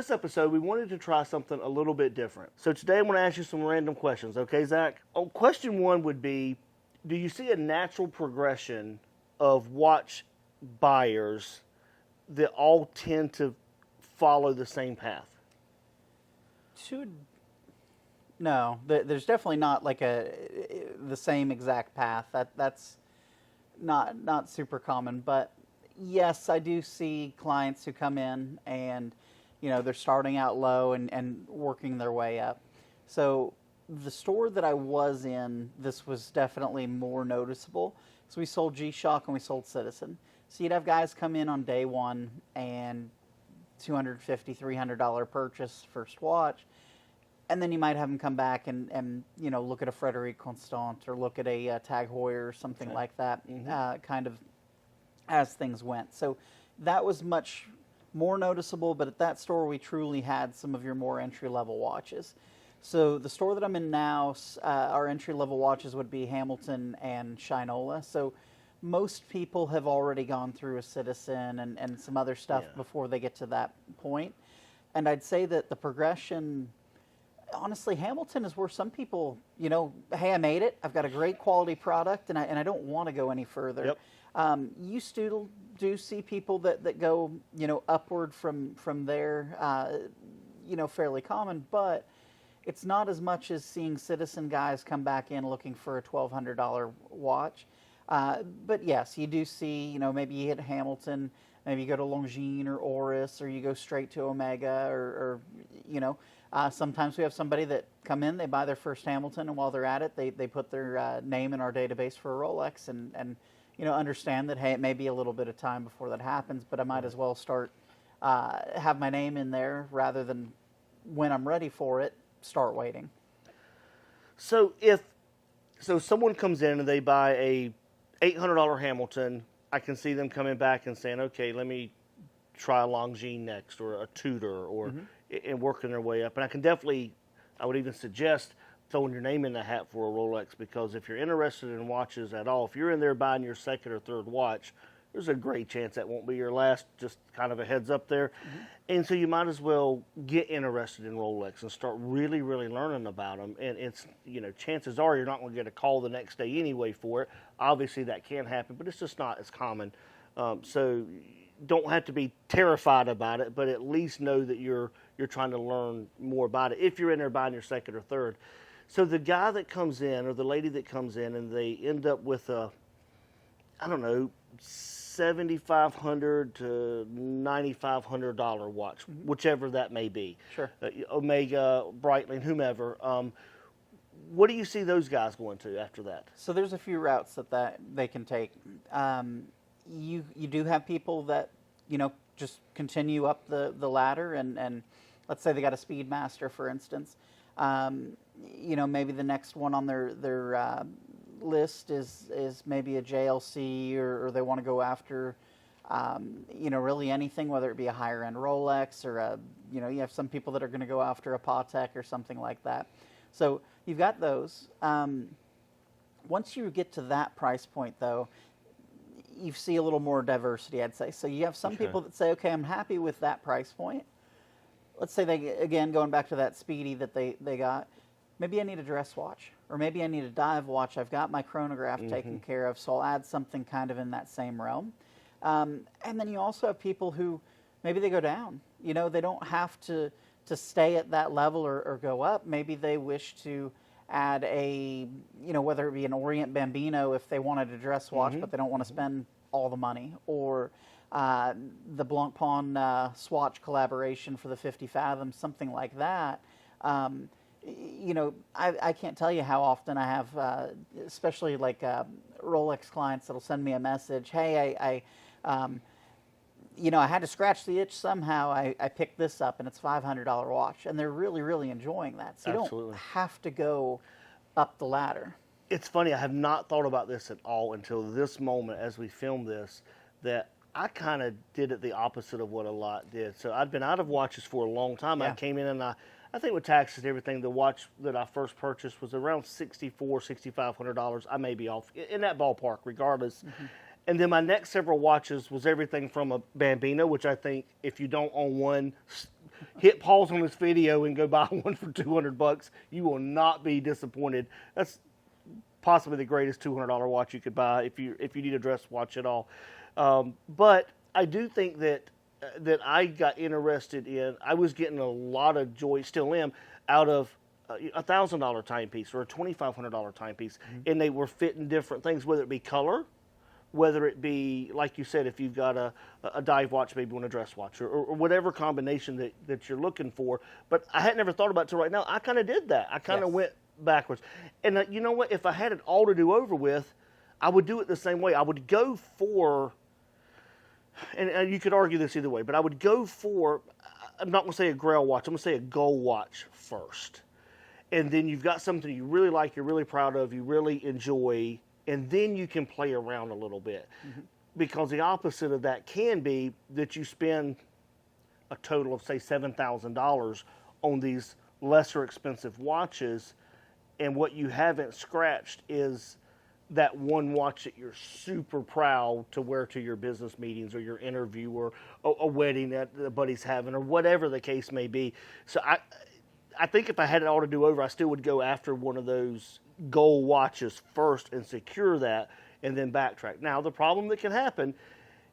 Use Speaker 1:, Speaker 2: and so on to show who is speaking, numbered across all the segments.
Speaker 1: this episode, we wanted to try something a little bit different. So today I'm going to ask you some random questions, okay, Zach? Oh, question one would be, do you see a natural progression of watch buyers that all tend to follow the same path?
Speaker 2: No, there's definitely not like the same exact path. That's not super common, but yes, I do see clients who come in and, you know, they're starting out low and working their way up. So the store that I was in, this was definitely more noticeable. So we sold G-Shock and we sold Citizen. So you'd have guys come in on day one and $250, $300 purchase, first watch. And then you might have them come back and you know, look at a Frederic Constant or look at a Tag Heuer or something like that, kind of as things went. So that was much more noticeable, but at that store we truly had some of your more entry-level watches. So the store that I'm in now, our entry-level watches would be Hamilton and Shinola. So most people have already gone through a Citizen and some other stuff before they get to that point. And I'd say that the progression, honestly, Hamilton is where some people, you know, hey, I made it. I've got a great quality product, and I don't want to go any further. Yep. You still do see people that go, you know, upward from there, you know, fairly common, but it's not as much as seeing Citizen guys come back in looking for a $1,200 watch. But yes, you do see, you know, maybe you hit Hamilton, maybe you go to Longines or Oris, or you go straight to Omega, or you know, sometimes we have somebody that come in, they buy their first Hamilton, and while they're at it, they put their name in our database for a Rolex, and you know, understand that, hey, it may be a little bit of time before that happens, but I might as well start, have my name in there rather than when I'm ready for it, start waiting.
Speaker 1: So if someone comes in and they buy a $800 Hamilton, I can see them coming back and saying, okay, let me try a Longines next, or a Tudor, or and working their way up. And I can definitely, I would even suggest throwing your name in the hat for a Rolex, because if you're interested in watches at all, if you're in there buying your second or third watch, there's a great chance that won't be your last, just kind of a heads up there. And so you might as well get interested in Rolex and start really, really learning about them. And it's, you know, chances are you're not going to get a call the next day anyway for it. Obviously that can happen, but it's just not as common. So don't have to be terrified about it, but at least know that you're trying to learn more about it if you're in there buying your second or third. So the guy that comes in, or the lady that comes in, and they end up with a, I don't know, $7,500 to $9,500 watch, whichever that may be.
Speaker 2: Sure.
Speaker 1: Omega, Breitling, whomever. What do you see those guys going to after that?
Speaker 2: So there's a few routes that they can take. You do have people that, you know, just continue up the ladder, and let's say they got a Speedmaster, for instance. You know, maybe the next one on their list is maybe a JLC, or they want to go after, you know, really anything, whether it be a higher end Rolex, or you know, you have some people that are going to go after a Patek or something like that. So you've got those. Once you get to that price point, though, you see a little more diversity, I'd say. So you have some people that say, okay, I'm happy with that price point. Let's say they, again, going back to that Speedy that they got, maybe I need a dress watch, or maybe I need a dive watch. I've got my chronograph taken care of, so I'll add something kind of in that same realm. And then you also have people who maybe they go down. You know, they don't have to stay at that level or go up. Maybe they wish to add a, you know, whether it be an Orient Bambino if they wanted a dress watch, but they don't want to spend all the money, or the Blancpain swatch collaboration for the 50 Fathom, something like that. You know, I can't tell you how often I have, especially like Rolex clients that'll send me a message, hey, you know, I had to scratch the itch somehow. I picked this up, and it's a $500 watch, and they're really, really enjoying that. So you don't have to go up the ladder.
Speaker 1: It's funny, I have not thought about this at all until this moment as we filmed this, that I kind of did it the opposite of what a lot did. So I'd been out of watches for a long time. I came in and I think with taxes and everything, the watch that I first purchased was around $6,500. I may be off in that ballpark, regardless. And then my next several watches was everything from a Bambino, which I think if you don't own one, hit pause on this video and go buy one for $200. You will not be disappointed. That's possibly the greatest $200 watch you could buy if you need a dress watch at all. But I do think that I got interested in. I was getting a lot of joy, still am, out of $1,000 timepiece or a $2,500 timepiece, and they were fitting different things, whether it be color, whether it be, like you said, if you've got a dive watch, maybe on a dress watch, or whatever combination that you're looking for. But I had never thought about it till right now. I kind of did that. I kind of went backwards. And you know what? If I had it all to do over with, I would do it the same way. I would go for, and you could argue this either way, but I would go for, I'm not going to say a grail watch, I'm going to say a gold watch first. And then you've got something you really like, you're really proud of, you really enjoy, and then you can play around a little bit. Because the opposite of that can be that you spend a total of, say, $7,000 on these lesser expensive watches, and what you haven't scratched is that one watch that you're super proud to wear to your business meetings or your interview or a wedding that a buddy's having or whatever the case may be. So I think if I had it all to do over, I still would go after one of those gold watches first and secure that and then backtrack. Now, the problem that can happen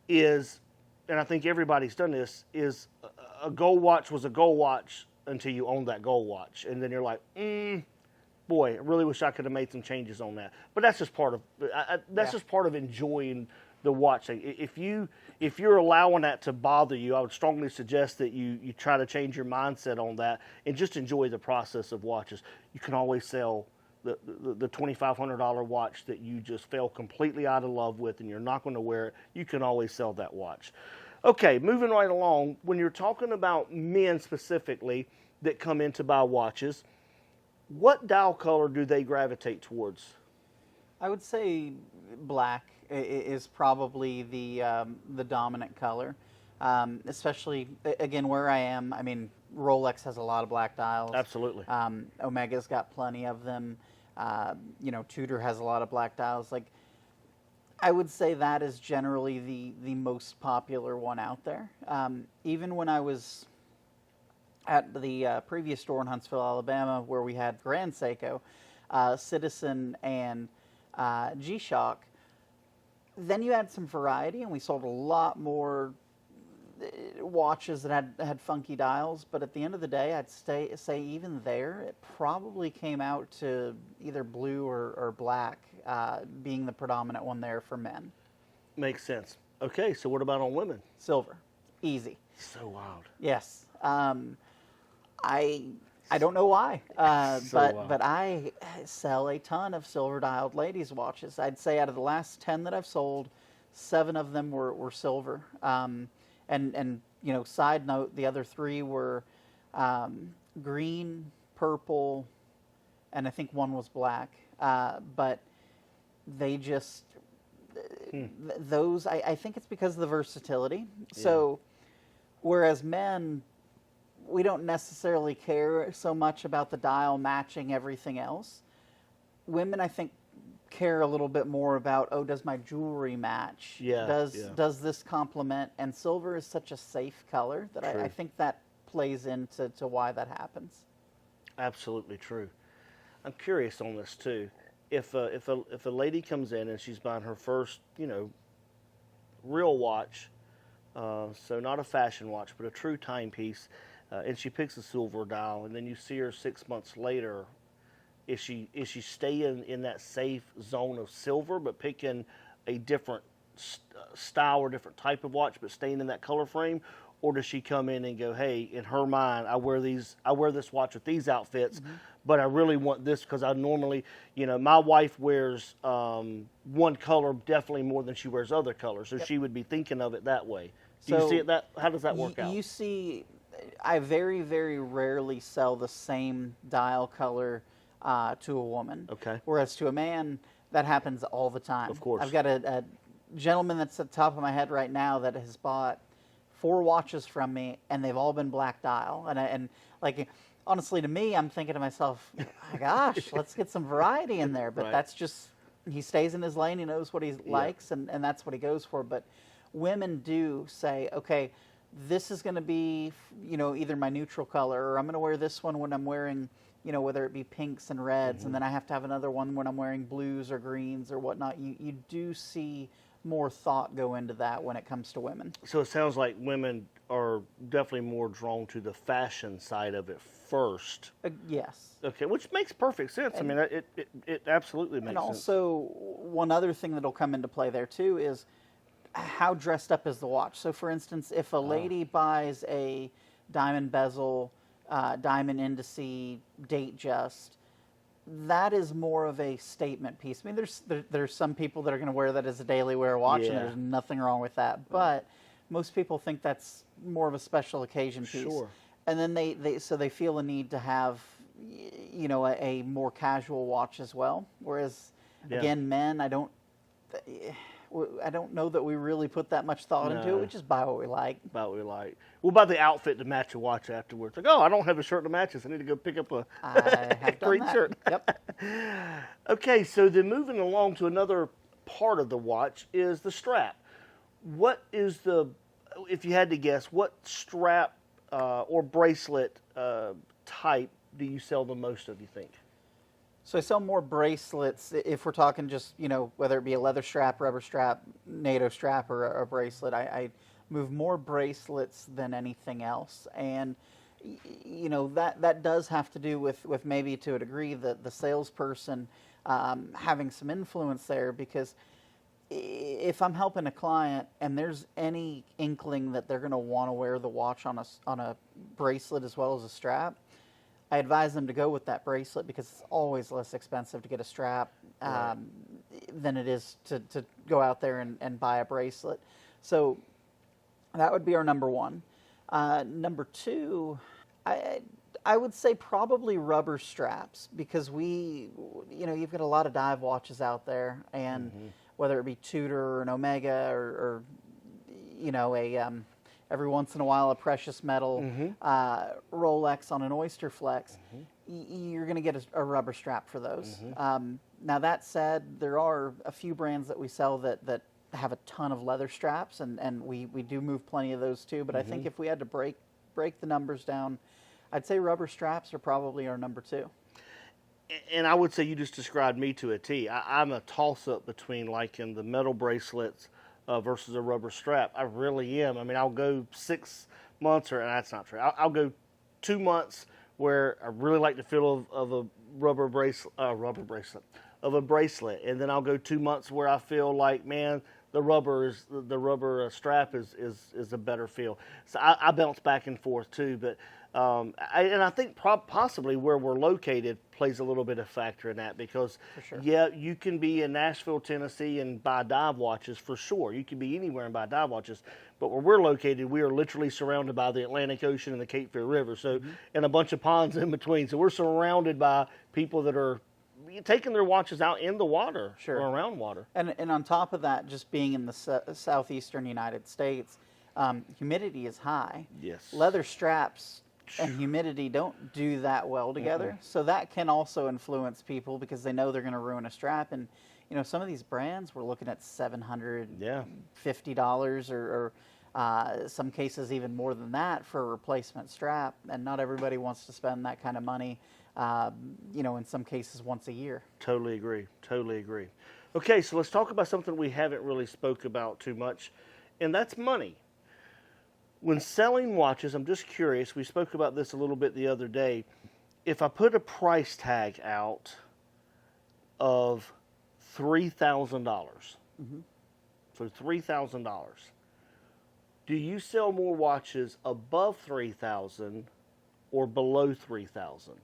Speaker 1: is, and I think everybody's done this, is a gold watch was a gold watch until you own that gold watch. And then you're like, boy, I really wish I could have made some changes on that. But that's just part of just part of enjoying the watch thing. If you're allowing that to bother you, I would strongly suggest that you try to change your mindset on that and just enjoy the process of watches. You can always sell the $2,500 watch that you just fell completely out of love with and you're not going to wear it. You can always sell that watch. Okay, moving right along. When you're talking about men specifically that come in to buy watches, what dial color do they gravitate towards?
Speaker 2: I would say black is probably the dominant color, especially again where I am. I mean, Rolex has a lot of black dials.
Speaker 1: Absolutely.
Speaker 2: Omega's got plenty of them. Tudor has a lot of black dials. Like, I would say that is generally the most popular one out there. Even when I was at the previous store in Huntsville, Alabama, where we had Grand Seiko, Citizen, and G-Shock, then you had some variety, and we sold a lot more watches that had funky dials. But at the end of the day, I'd say even there, it probably came out to either blue or black being the predominant one there for men.
Speaker 1: Makes sense. Okay, so what about on women?
Speaker 2: Silver. Easy.
Speaker 1: So wild.
Speaker 2: Yes. I don't know why, but I sell a ton of silver-dialed ladies' watches. I'd say out of the last 10 that I've sold, 7 of them were silver. And side note, the other 3 were green, purple, and I think one was black. But they just those. I think it's because of the versatility. Yeah. So whereas men, we don't necessarily care so much about the dial matching everything else. Women, I think, care a little bit more about, does my jewelry match?
Speaker 1: Yeah.
Speaker 2: Does this complement? And silver is such a safe color that I think that plays into why that happens.
Speaker 1: Absolutely true. I'm curious on this too. If a lady comes in and she's buying her first, real watch, so not a fashion watch, but a true timepiece, and she picks a silver dial, and then you see her 6 months later, is she staying in that safe zone of silver, but picking a different style or different type of watch, but staying in that color frame? Or does she come in and go, hey, in her mind, I wear this watch with these outfits, but I really want this because I normally, my wife wears one color definitely more than she wears other colors, so she would be thinking of it that way. Do you see it that? How does that work out?
Speaker 2: You see, I very, very rarely sell the same dial color to a woman.
Speaker 1: Okay.
Speaker 2: Whereas to a man, that happens all the time.
Speaker 1: Of course.
Speaker 2: I've got a gentleman that's at the top of my head right now that has bought 4 watches from me, and they've all been black dial. And honestly, to me, I'm thinking to myself, my gosh, let's get some variety in there. But that's just, he stays in his lane. He knows what he likes, and that's what he goes for. But women do say, okay, this is going to be, either my neutral color, or I'm going to wear this one when I'm wearing, whether it be pinks and reds, and then I have to have another one when I'm wearing blues or greens or whatnot. You do see more thought go into that when it comes to women.
Speaker 1: So it sounds like women are definitely more drawn to the fashion side of it first.
Speaker 2: Yes.
Speaker 1: Okay, which makes perfect sense. I mean, it absolutely makes sense.
Speaker 2: And also, one other thing that'll come into play there too is how dressed up is the watch. So, for instance, if a lady buys a diamond bezel, diamond indice, date just, that is more of a statement piece. I mean, there's some people that are going to wear that as a daily wear watch, and there's nothing wrong with that. But most people think that's more of a special occasion piece.
Speaker 1: Sure.
Speaker 2: And then they feel a need to have, a more casual watch as well. Whereas, again, men, I don't know that we really put that much thought into it. We just buy what we like.
Speaker 1: Buy what we like. We'll buy the outfit to match a watch afterwards. Like, oh, I don't have a shirt that matches. I need to go pick up a great shirt.
Speaker 2: Yep.
Speaker 1: Okay, so then moving along to another part of the watch is the strap. What is if you had to guess, what strap or bracelet type do you sell the most of, you think?
Speaker 2: So I sell more bracelets if we're talking just, whether it be a leather strap, rubber strap, NATO strap, or a bracelet. I move more bracelets than anything else. And, that does have to do with maybe to a degree the salesperson having some influence there, because if I'm helping a client and there's any inkling that they're going to want to wear the watch on a bracelet as well as a strap, I advise them to go with that bracelet, because it's always less expensive to get a strap than it is to go out there and buy a bracelet. So that would be our number one. Number two, I would say probably rubber straps, because you've got a lot of dive watches out there, and whether it be Tudor or an Omega or every once in a while a precious metal Rolex on an Oyster Flex, you're going to get a rubber strap for those. Now that said, there are a few brands that we sell that have a ton of leather straps, and we do move plenty of those too. But I think if we had to break the numbers down, I'd say rubber straps are probably our number two.
Speaker 1: And I would say you just described me to a T. I'm a toss-up between liking the metal bracelets versus a rubber strap. I really am. I mean, I'll go 6 months, and that's not true. I'll go 2 months where I really like the feel of a rubber bracelet, of a bracelet, and then I'll go 2 months where I feel like, man, the rubber strap is a better feel. So I bounce back and forth too, but I think possibly where we're located plays a little bit of factor in that, because you can be in Nashville, Tennessee and buy dive watches for sure. You can be anywhere and buy dive watches, but where we're located, we are literally surrounded by the Atlantic Ocean and the Cape Fear River, so and a bunch of ponds in between. So we're surrounded by people that are taking their watches out in the water or around water.
Speaker 2: And on top of that, just being in the southeastern United States, humidity is high.
Speaker 1: Yes.
Speaker 2: Leather straps and humidity don't do that well together. So that can also influence people, because they know they're going to ruin a strap. And, some of these brands, we're looking at $750 or some cases even more than that for a replacement strap. And not everybody wants to spend that kind of money, in some cases once a year.
Speaker 1: Totally agree. Okay, so let's talk about something we haven't really spoke about too much, and that's money. When selling watches, I'm just curious, we spoke about this a little bit the other day. If I put a price tag out of $3,000, so $3,000, do you sell more watches above $3,000 or below $3,000?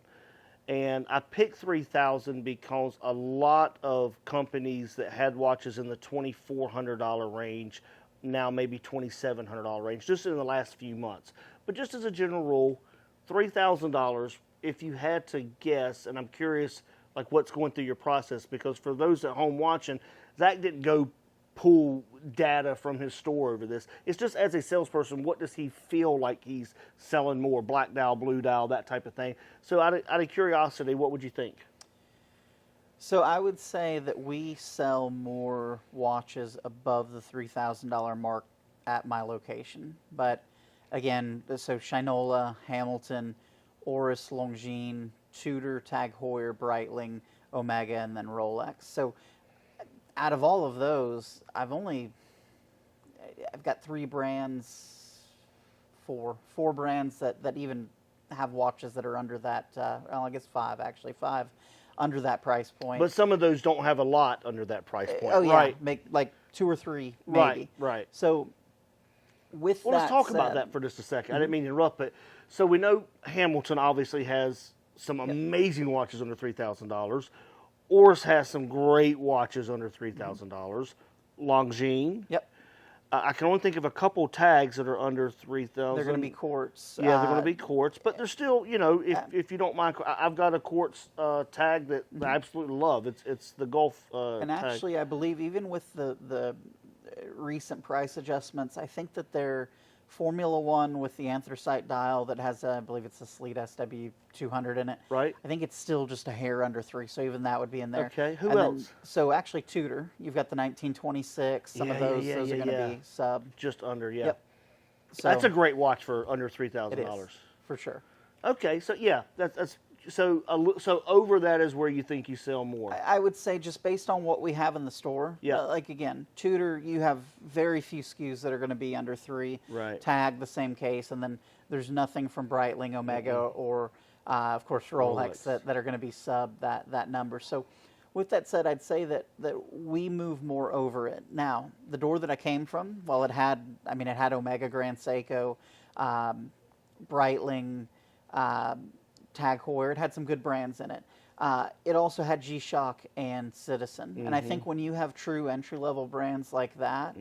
Speaker 1: And I picked $3,000 because a lot of companies that had watches in the $2,400 range, now maybe $2,700 range, just in the last few months. But just as a general rule, $3,000, if you had to guess, and I'm curious like what's going through your process, because for those at home watching, Zach didn't go pull data from his store over this. It's just as a salesperson, what does he feel like he's selling more? Black dial, blue dial, that type of thing. So out of curiosity, what would you think?
Speaker 2: So I would say that we sell more watches above the $3,000 mark at my location. But Again, so Shinola, Hamilton, Oris, Longines, Tudor, Tag Heuer, Breitling, Omega, and then Rolex. So out of all of those, I've got three brands, four brands that even have watches that are under that, well, I guess five under that price point.
Speaker 1: But some of those don't have a lot under that price point.
Speaker 2: Oh yeah,
Speaker 1: right.
Speaker 2: make like 2 or 3 maybe.
Speaker 1: Right.
Speaker 2: So with
Speaker 1: well,
Speaker 2: that
Speaker 1: let's talk about
Speaker 2: said-
Speaker 1: that for just a second. I didn't mean to interrupt, but so we know Hamilton obviously has some amazing watches under $3,000. Oris has some great watches under $3,000. Longines.
Speaker 2: Yep.
Speaker 1: I can only think of a couple tags that are under 3,000.
Speaker 2: They're going to be quartz.
Speaker 1: Yeah, they're going to be quartz, but they're still, you know, if you don't mind, I've got a quartz tag that I absolutely love. It's the Gulf
Speaker 2: And
Speaker 1: tag.
Speaker 2: actually, I believe even with the recent price adjustments, I think that their Formula One with the anthracite dial that has, I believe it's a Sleet SW200 in it.
Speaker 1: Right.
Speaker 2: I think it's still just a hair under 3, so even that would be in there.
Speaker 1: Okay, who
Speaker 2: And then-
Speaker 1: else?
Speaker 2: so actually Tudor, you've got the 1926. Some of those are going to be sub.
Speaker 1: Just under, yeah.
Speaker 2: Yep. So
Speaker 1: That's a great watch for under
Speaker 2: it
Speaker 1: $3,000.
Speaker 2: is, for sure.
Speaker 1: Okay, so yeah, that's so over that is where you think you sell more.
Speaker 2: I would say just based on what we have in the store.
Speaker 1: Yeah.
Speaker 2: Like again, Tudor, you have very few SKUs that are going to be under 3.
Speaker 1: Right.
Speaker 2: Tag, the same case, and then there's nothing from Breitling, Omega, or of course Rolex, that are going to be sub that number. So with that said, I'd say that we move more over it. Now, the door that I came from, while it had Omega, Grand Seiko, Breitling, Tag Heuer, it had some good brands in it. It also had G-Shock and Citizen. And I think when you have true entry-level brands like that,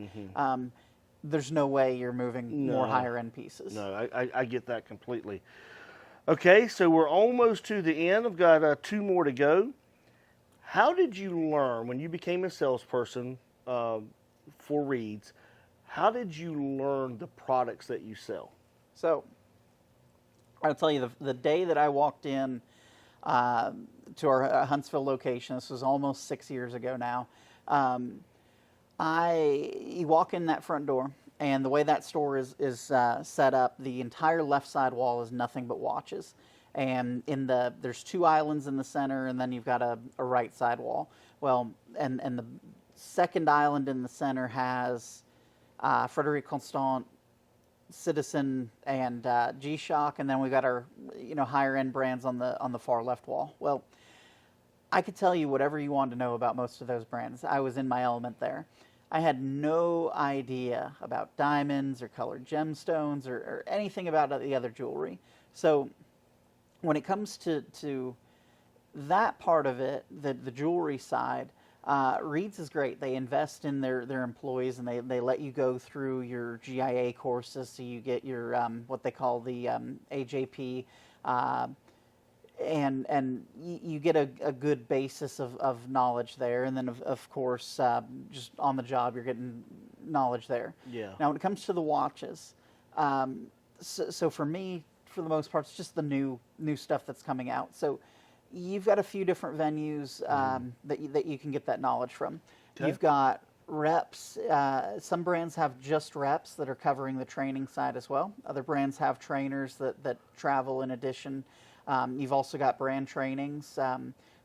Speaker 2: there's no way you're moving more higher-end pieces.
Speaker 1: No, I get that completely. Okay, so we're almost to the end. I've got 2 more to go. How did you learn, when you became a salesperson for Reed's, how did you learn the products that you sell?
Speaker 2: So I'll tell you, the day that I walked in to our Huntsville location, this was almost 6 years ago now, you walk in that front door, and the way that store is set up, the entire left side wall is nothing but watches. And there's 2 islands in the center, and then you've got a right side wall. Well, and the second island in the center has Frederic Constant, Citizen, and G-Shock, and then we've got our higher end brands on the far left wall. Well, I could tell you whatever you wanted to know about most of those brands. I was in my element there. I had no idea about diamonds or colored gemstones or anything about the other jewelry. So when it comes to that part of it, the jewelry side, Reed's is great. They invest in their employees, and they let you go through your GIA courses, so you get your what they call the AJP, and you get a good basis of knowledge there. And then of course just on the job you're getting knowledge there.
Speaker 1: Yeah.
Speaker 2: Now when it comes to the watches, so for me, for the most part, it's just the new stuff that's coming out. So you've got a few different venues that you can get that knowledge from.
Speaker 1: Okay.
Speaker 2: You've got reps. Some brands have just reps that are covering the training side as well. Other brands have trainers that travel in addition. You've also got brand trainings.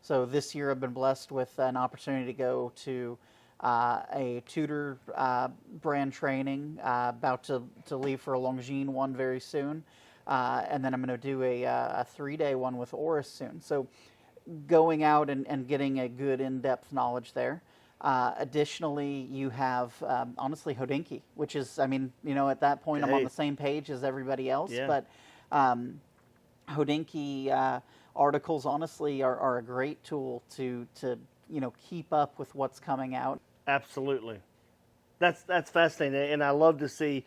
Speaker 2: So this year I've been blessed with an opportunity to go to a Tudor brand training, about to leave for a Longines one very soon. And then I'm going to do a 3-day one with Oris soon. So going out and getting a good in-depth knowledge there. Additionally, you have, honestly, Hodinkee, which is, at that point I'm on the same page as everybody else.
Speaker 1: Yeah.
Speaker 2: But Hodinkee articles, honestly, are a great tool to keep up with what's coming out.
Speaker 1: Absolutely. That's fascinating, and I love to see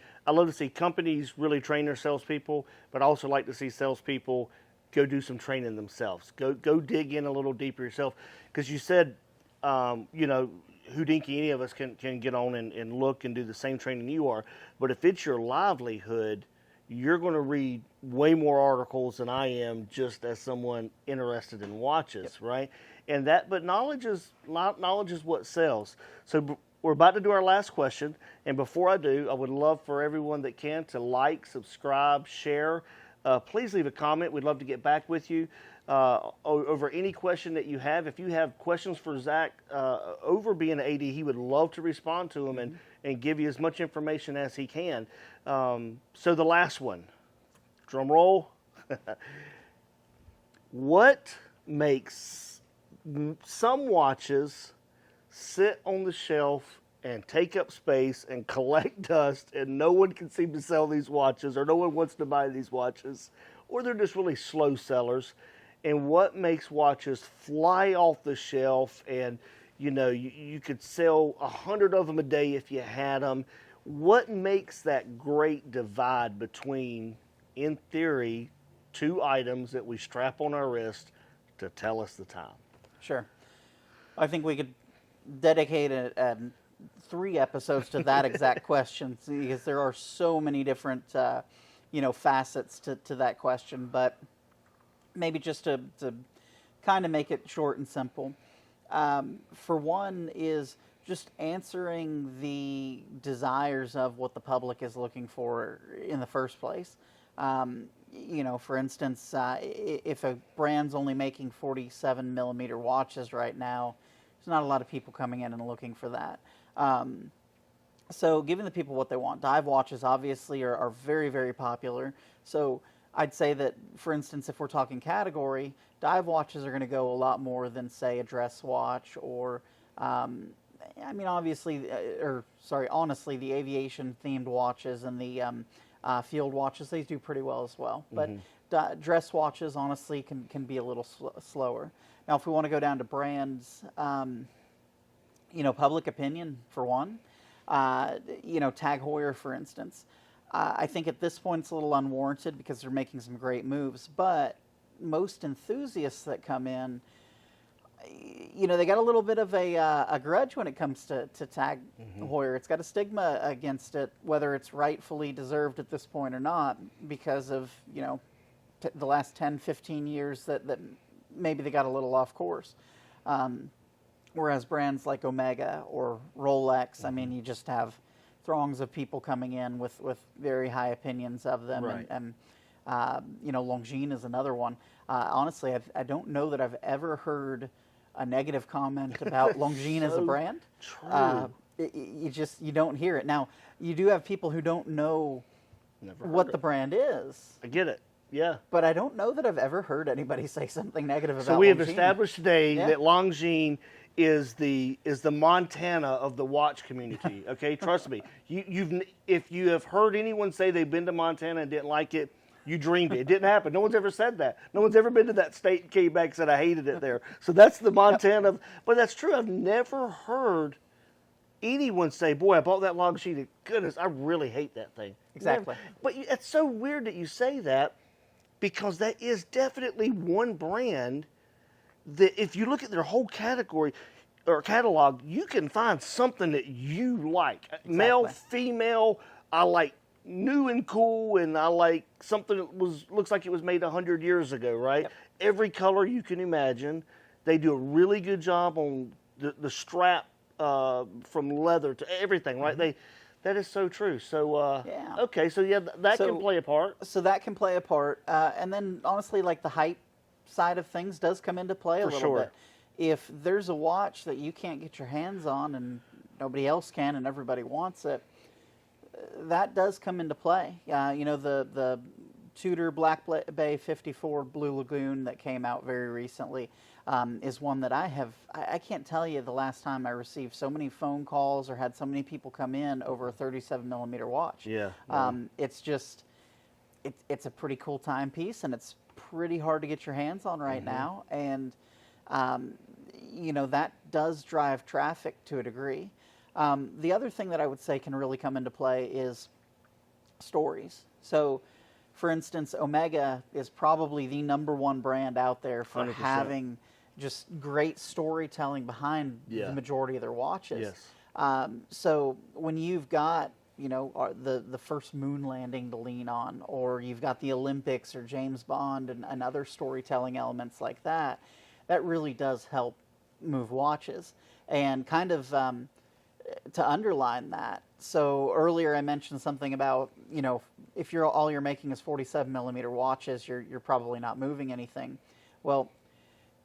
Speaker 1: companies really train their salespeople, but I also like to see salespeople go do some training themselves. Go dig in a little deeper yourself, because you said, Hodinkee, any of us can get on and look and do the same training you are, but if it's your livelihood, you're going to read way more articles than I am, just as someone interested in watches, right? And but knowledge is what sells. So we're about to do our last question. And before I do, I would love for everyone that can to like, subscribe, share. Please leave a comment. We'd love to get back with you over any question that you have. If you have questions for Zach over being an AD, he would love to respond to them and give you as much information as he can. So the last one, drum roll. What makes some watches sit on the shelf and take up space and collect dust, and no one can seem to sell these watches, or no one wants to buy these watches, or they're just really slow sellers? And what makes watches fly off the shelf, and you could sell 100 of them a day if you had them? What makes that great divide between, in theory, two items that we strap on our wrist to tell us the time?
Speaker 2: Sure. I think we could dedicate 3 episodes to that exact question, because there are so many different facets to that question. But maybe just to kind of make it short and simple, for one, is just answering the desires of what the public is looking for in the first place. For instance, if a brand's only making 47 millimeter watches right now, there's not a lot of people coming in and looking for that. So giving the people what they want. Dive watches obviously are very, very popular. So I'd say that, for instance, if we're talking category, dive watches are going to go a lot more than, say, a dress watch, or honestly, the aviation-themed watches and the field watches, they do pretty well as well.
Speaker 1: Mm-hmm.
Speaker 2: But dress watches, honestly, can be a little slower. Now, if we want to go down to brands, public opinion, for one. Tag Heuer, for instance. I think at this point it's a little unwarranted because they're making some great moves. But most enthusiasts that come in, they got a little bit of a grudge when it comes to Tag Heuer. It's got a stigma against it, whether it's rightfully deserved at this point or not, because of, the last 10, 15 years that maybe they got a little off course. Whereas brands like Omega or Rolex, you just have throngs of people coming in with very high opinions of them.
Speaker 1: Right.
Speaker 2: And Longines is another one. Honestly, I don't know that I've ever heard a negative comment about Longines as a brand.
Speaker 1: True.
Speaker 2: You don't hear it. Now, you do have people who don't know what the brand is.
Speaker 1: I get it. Yeah.
Speaker 2: But I don't know that I've ever heard anybody say something negative about Longines.
Speaker 1: So we have established today that Longines is the Montana of the watch community. Okay, trust me. If you have heard anyone say they've been to Montana and didn't like it, you dreamed it. It didn't happen. No one's ever said that. No one's ever been to that state and came back and said, I hated it there. So that's the Montana. But that's true. I've never heard anyone say, boy, I bought that Longines. Goodness, I really hate that thing.
Speaker 2: Exactly.
Speaker 1: Never. But it's so weird that you say that, because that is definitely one brand that, if you look at their whole category or catalog, you can find something that you like. Exactly. Male, female, I like new and cool, and I like something that looks like it was made 100 years ago, right? Yep. Every color you can imagine. They do a really good job on the strap from leather to everything, right? Mm-hmm. That is so true. So, okay, so that can play a part.
Speaker 2: So that can play a part. And then, honestly, like the hype side of things does come into play a little bit. If there's a watch that you can't get your hands on and nobody else can and everybody wants it, that does come into play. The Tudor Black Bay 54 Blue Lagoon that came out very recently is one that I can't tell you the last time I received so many phone calls or had so many people come in over a 37 millimeter watch.
Speaker 1: Yeah.
Speaker 2: It's just, it's a pretty cool timepiece, and it's pretty hard to get your hands on right now. And, that does drive traffic to a degree. The other thing that I would say can really come into play is stories. So, for instance, Omega is probably the #1 brand out there for 100%. Having just great storytelling behind the majority of their watches.
Speaker 1: Yes.
Speaker 2: So when you've got, the first moon landing to lean on, or you've got the Olympics or James Bond and other storytelling elements like that, that really does help move watches. And kind of to underline that. So earlier I mentioned something about, if all you're making is 47 millimeter watches, you're probably not moving anything. Well,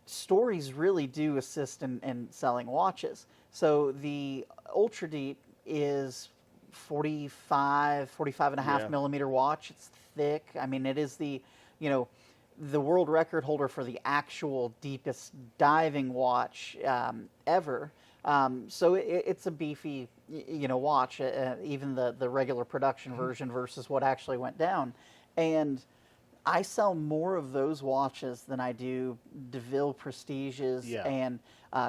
Speaker 2: stories really do assist in selling watches. So the Ultra Deep is 45 and a half millimeter watch. It's thick. I mean, it is the world record holder for the actual deepest diving watch ever. So it's a beefy, watch, even the regular production version versus what actually went down. And I sell more of those watches than I do DeVille Prestiges and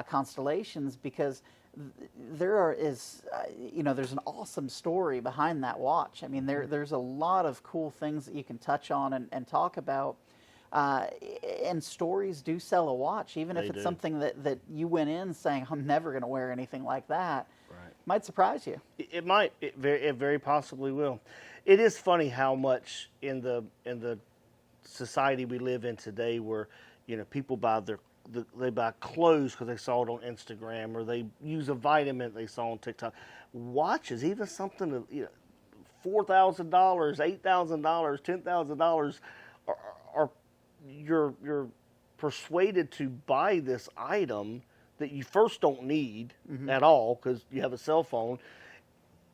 Speaker 2: Constellations, because there's an awesome story behind that watch. I mean, there's a lot of cool things that you can touch on and talk about. And stories do sell a watch, even if it's something that you went in saying, I'm never going to wear anything like that. Right. Might surprise you.
Speaker 1: It might. It very possibly will. It is funny how much in the society we live in today, where people buy they buy clothes because they saw it on Instagram, or they use a vitamin they saw on TikTok. Watches, even something $4,000, $8,000, $10,000, are you're persuaded to buy this item that you first don't need at all because you have a cell phone.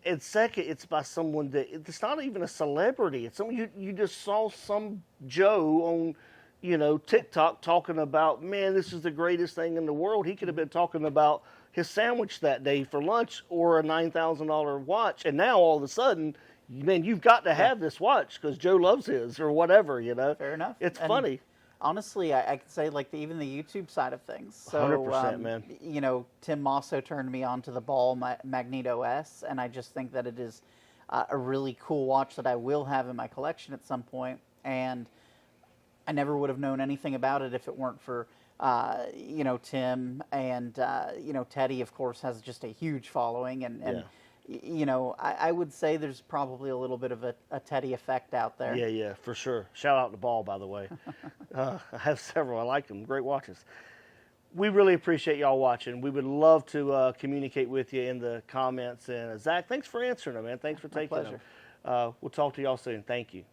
Speaker 1: And second, it's by someone that it's not even a celebrity. It's someone you just saw some Joe on, TikTok talking about, man, this is the greatest thing in the world. He could have been talking about his sandwich that day for lunch or a $9,000 watch. And now all of a sudden, man, you've got to have this watch because Joe loves his or whatever,
Speaker 2: Fair enough.
Speaker 1: It's funny.
Speaker 2: Honestly, I could say even the YouTube side of things. So,
Speaker 1: 100%, man.
Speaker 2: Tim Mosso turned me on to the Ball Magneto S, and I just think that it is a really cool watch that I will have in my collection at some point. And I never would have known anything about it if it weren't for, Tim and, Teddy, of course, has just a huge following. And I would say there's probably a little bit of a Teddy effect out there.
Speaker 1: Yeah, for sure. Shout out to Ball, by the way. I have several. I like them. Great watches. We really appreciate y'all watching. We would love to communicate with you in the comments. And Zach, thanks for answering them, man. Thanks for taking them. We'll talk to y'all soon. Thank you.